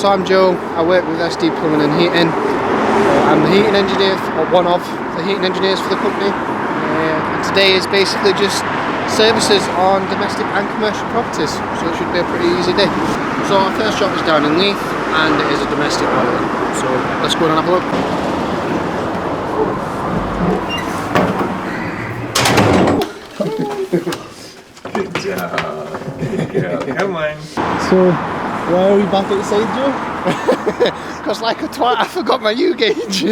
so I'm Joe, I work with SD Plumbing and Heating. I'm the heating engineer, or one of the heating engineers for the company. And today is basically just services on domestic and commercial properties, so it should be a pretty easy day. So our first job is down in Leith, and it is a domestic boiler. So let's go and have a look. Good job. Come on. So, why are we back outside, Joe? Because like a twat, I forgot my U-gauge.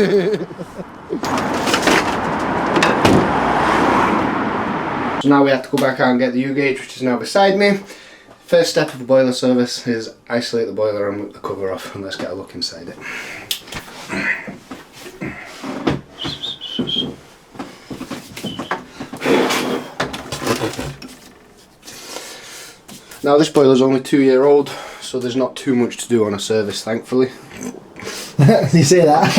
So now we have to go back out and get the U-gauge, which is now beside me. First step of the boiler service is isolate the boiler and rip the cover off, and let's get a look inside it. Now this boiler's only 2-year-old, so there's not too much to do on a service, thankfully. You say that?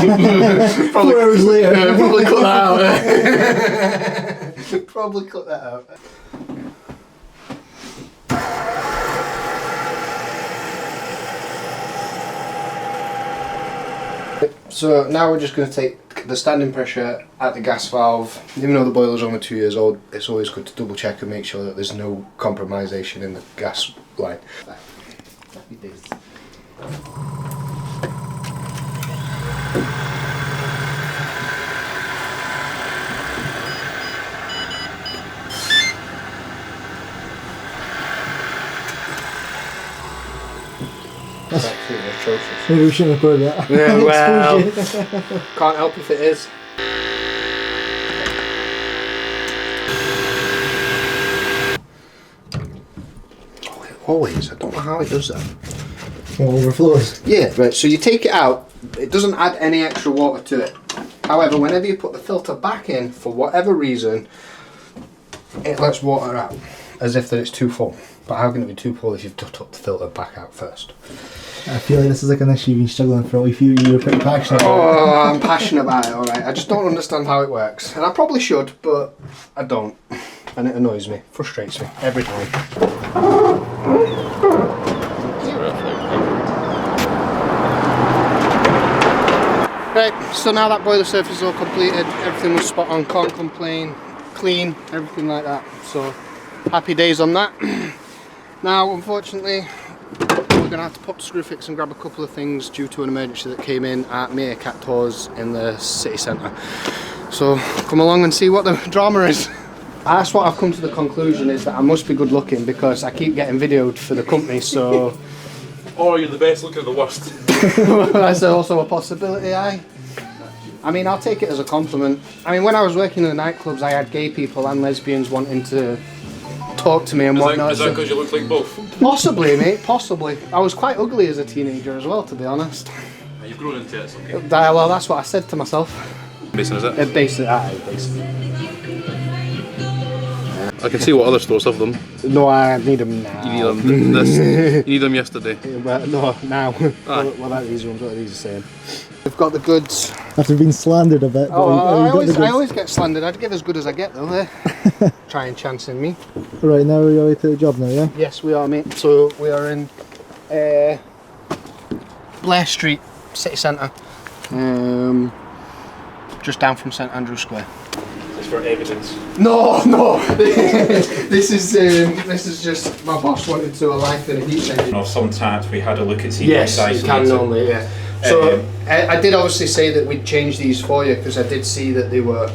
Probably, 4 hours later. Probably cut that out. Probably cut that out. So now we're just going to take the standing pressure at the gas valve. Even though the boiler's only 2 years old, it's always good to double check and make sure that there's no compromisation in the gas line. That's absolutely atrocious. Maybe we shouldn't record that. Yeah, well, can't help if it is. Oh, it always, I don't know how it does that. It overflows. Yeah, right, so you take it out, it doesn't add any extra water to it. However, whenever you put the filter back in, for whatever reason, it lets water out, as if that it's too full. But how can it be too full if you've took the filter back out first? I feel like this is like an issue you've been struggling for a few years. You're pretty passionate about it. Oh, I'm passionate about it, alright. I just don't understand how it works. And I probably should, but I don't. And it annoys me, frustrates me, every time. Right, so now that boiler surface is all completed, everything was spot on, can't complain, clean, everything like that. So, happy days on that. Now, unfortunately, we're going to have to pop to Screwfix and grab a couple of things due to an emergency that came in at Meerkat Tours in the city centre. So, come along and see what the drama is. That's what I've come to the conclusion, is that I must be good looking because I keep getting videoed for the company, so... Or you're the best looking or the worst. That's also a possibility, aye. I mean, I'll take it as a compliment. I mean, when I was working in the nightclubs, I had gay people and lesbians wanting to talk to me and whatnot. Is that because you look like both? Possibly, mate, possibly. I was quite ugly as a teenager as well, to be honest. You've grown into it, it's okay. Well, that's what I said to myself. Basically, is it? Basically, aye, basically. I can see what other stores have them. No, I need them now. You need them you need them yesterday. Well, no, now. Aye. What about these ones? What are these saying? We've got the goods. After being slandered a bit. But Oh, I got always get slandered. I'd give as good as I get, though. Try and chance in me. Right, now we're away to the job now, yeah? Yes, we are, mate. So we are in Blair Street, city centre, just down from St Andrew's Square. It's for evidence. No. This is just my boss wanted to a life in a heat engine. Of some tats, we had a look at seeing Yes, you can normally, yeah. So I did obviously say that we'd change these for you because I did see that they were.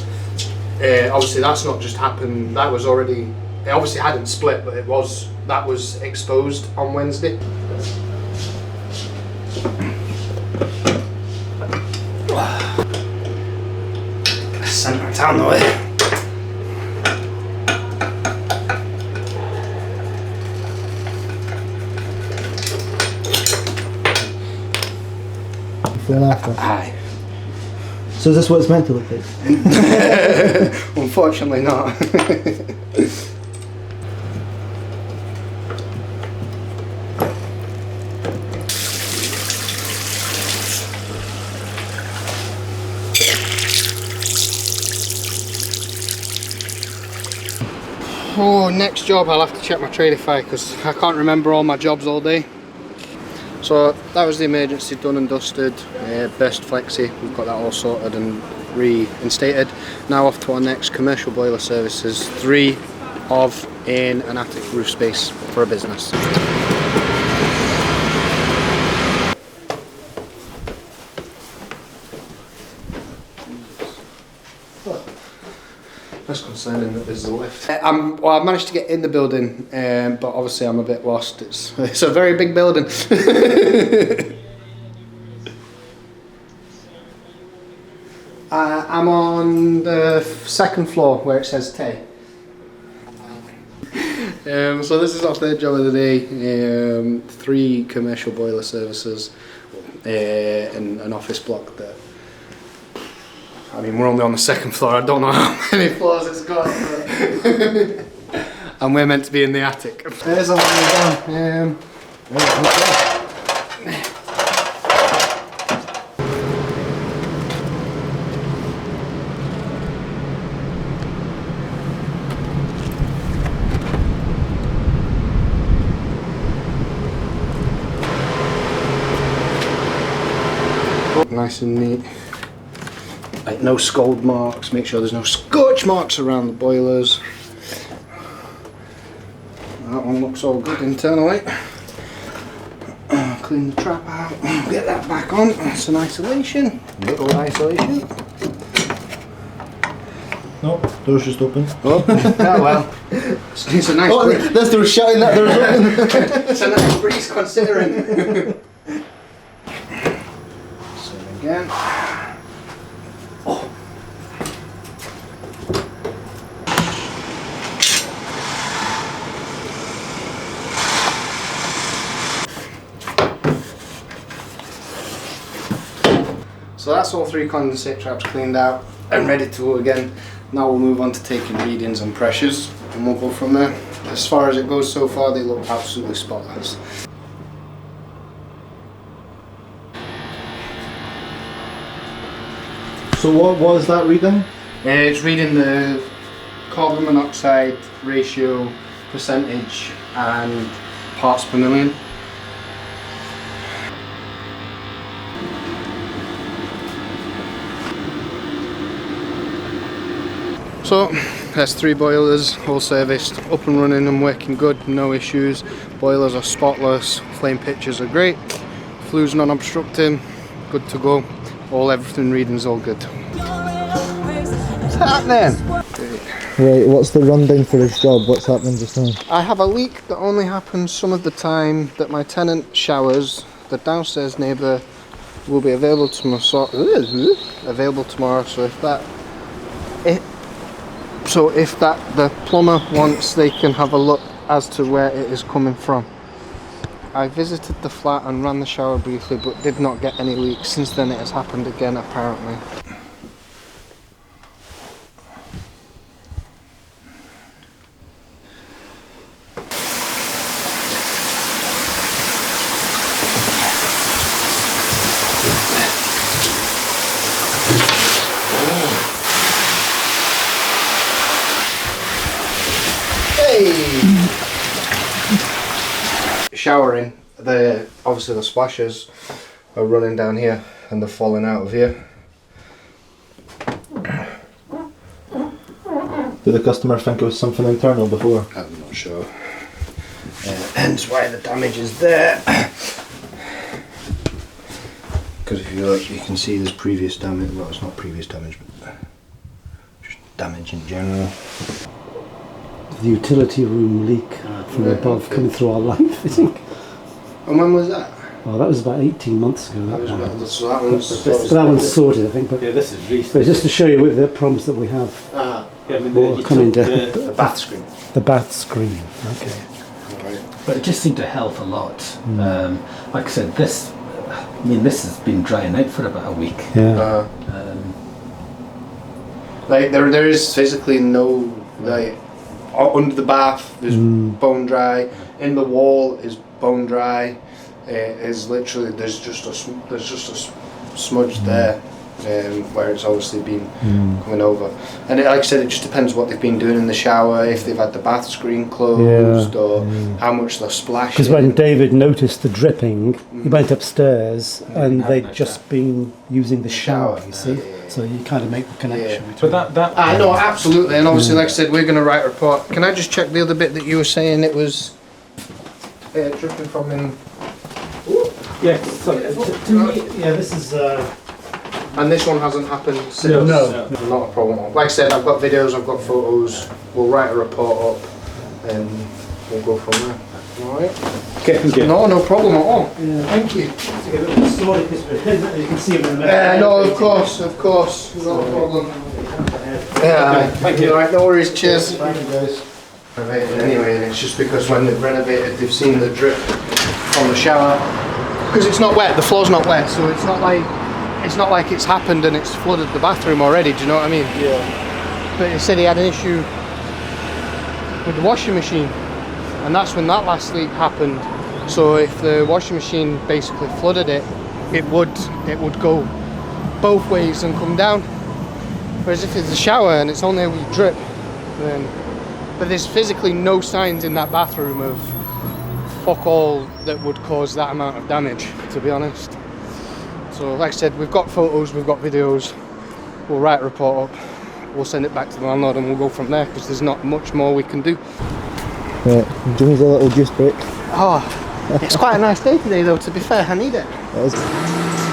Obviously, that's not just happened. That was already. It obviously hadn't split, but that was exposed on Wednesday. Centre of town though, eh? Before and after. Aye. So is this what it's meant to look like? Unfortunately not. Oh, next job I'll have to check my Tradify because I can't remember all my jobs all day. So that was the emergency done and dusted. Burst flexi, we've got that all sorted and reinstated. Now off to our next commercial boiler services, 3 of in an attic roof space for a business. That's concerning that there's a lift. Well, I've managed to get in the building, but obviously I'm a bit lost. It's a very big building. I'm on the 2nd floor where it says Tay. So this is our 3rd job of the day. 3 commercial boiler services in an office block that, I mean, we're only on the 2nd floor. I don't know how many floors it's got. And we're meant to be in the attic. There's a ladder down. Nice and neat. Like no scald marks, make sure there's no scorch marks around the boilers. That one looks all good internally. Clean the trap out, get that back on. That's an isolation. Good isolation. No, door's just open. Oh, yeah, well. It's a nice breeze. This door's shutting, that door's open. It's a nice breeze considering. So again. So that's all 3 condensate traps cleaned out and ready to go again. Now we'll move on to taking readings on pressures and we'll go from there. As far as it goes so far, they look absolutely spotless. So what was that reading? It's reading the carbon monoxide ratio, percentage and parts per million. So there's 3 boilers, all serviced, up and running and working good, no issues. Boilers are spotless, flame pitches are great, flue's non-obstructing, good to go. Everything reading's all good. What's happening? Right, what's the rundown for this job? What's happening just now? I have a leak that only happens some of the time that my tenant showers. The downstairs neighbour will be available tomorrow. So if the plumber wants, they can have a look as to where it is coming from. I visited the flat and ran the shower briefly, but did not get any leaks. Since then it has happened again, apparently. Showering, obviously the splashes are running down here and they're falling out of here. Did the customer think it was something internal before? I'm not sure. Hence why the damage is there. Because if you look, you can see there's previous damage. Well, it's not previous damage, but just damage in general. The utility room leak from above coming through our line fitting. And when was that? Well, that was about 18 months ago. So that one's sorted, I think. But yeah, this is recent. but just to show you with the problems that we have. Ah, Yeah, I mean, Water coming down. the bath screen. The bath screen. Okay. Right. But it just seemed to help a lot. Like I said, this has been drying out for about a week. Yeah. Like there is physically no like under the bath is bone dry. In the wall is bone dry. Is literally there's just a smudge there. where it's obviously been coming over. And like I said, it just depends what they've been doing in the shower, if they've had the bath screen closed, or how much they're splashing. Because when David noticed the dripping, he went upstairs and they'd just been using the shower, you see. So you kind of make the connection. But that I know, absolutely, and obviously, like I said, we're going to write a report. Can I just check the other bit that you were saying it was dripping from in? Yeah, so to me, yeah, this is... And this one hasn't happened since? No. Not a problem. Like I said, I've got videos, I've got photos, we'll write a report up and we'll go from there. Alright? Okay, thank you. No problem at all. Thank you. You can see it in the middle. No, of course, not a problem. Yeah, thank you. Alright, no worries, cheers. Thank you guys. Renovated anyway, and it's just because when they've renovated, they've seen the drip from the shower. Because it's not wet, the floor's not wet, so it's not like it's happened and it's flooded the bathroom already, do you know what I mean? Yeah. But he said he had an issue with the washing machine, and that's when that last leak happened. So if the washing machine basically flooded it, it would go both ways and come down. Whereas if it's a shower and it's only a wee drip, then... But there's physically no signs in that bathroom of fuck all that would cause that amount of damage, to be honest. So like I said, we've got photos, we've got videos, we'll write a report up, we'll send it back to the landlord and we'll go from there, because there's not much more we can do. Right, Jimmy's a little juice break. Oh, it's quite a nice day today though, to be fair, I need it.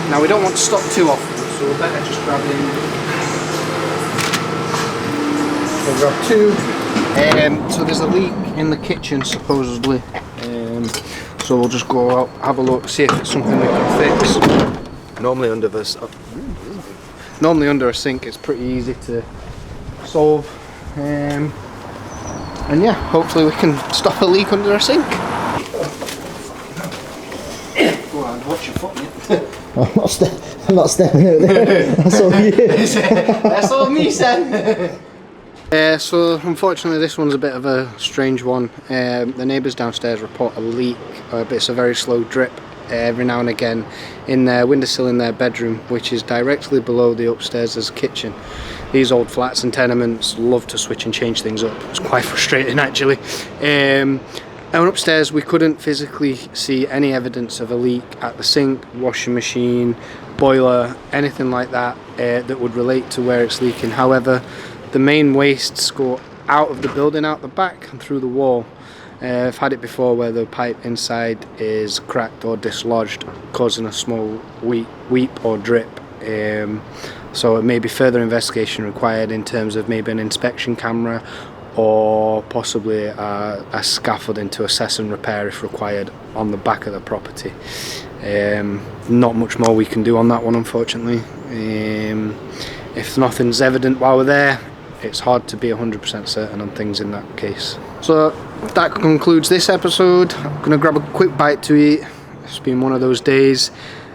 Now we don't want to stop too often, so we'll better just grab in. We'll grab two. So there's a leak in the kitchen supposedly. So we'll just go out, have a look, see if it's something we can fix. Normally under a sink it's pretty easy to solve. And yeah, hopefully we can stop a leak under a sink. Go on, watch your foot, mate. I'm not stepping out there. That's all you. That's all me, son. So unfortunately this one's a bit of a strange one. The neighbours downstairs report a leak, but it's a very slow drip every now and again in their windowsill in their bedroom, which is directly below the upstairs' kitchen. These old flats and tenements love to switch and change things up. It's quite frustrating actually. And upstairs we couldn't physically see any evidence of a leak at the sink, washing machine, boiler, anything like that that would relate to where it's leaking. However, the main wastes go out of the building, out the back and through the wall. I've had it before where the pipe inside is cracked or dislodged, causing a small weep or drip. So it may be further investigation required in terms of maybe an inspection camera or possibly a scaffolding to assess and repair if required on the back of the property. Not much more we can do on that one, unfortunately. If nothing's evident while we're there, it's hard to be 100% certain on things in that case. So that concludes this episode. I'm going to grab a quick bite to eat. It's been one of those days.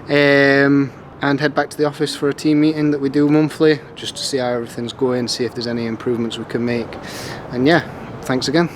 And head back to the office for a team meeting that we do monthly, just to see how everything's going, see if there's any improvements we can make. And yeah, thanks again.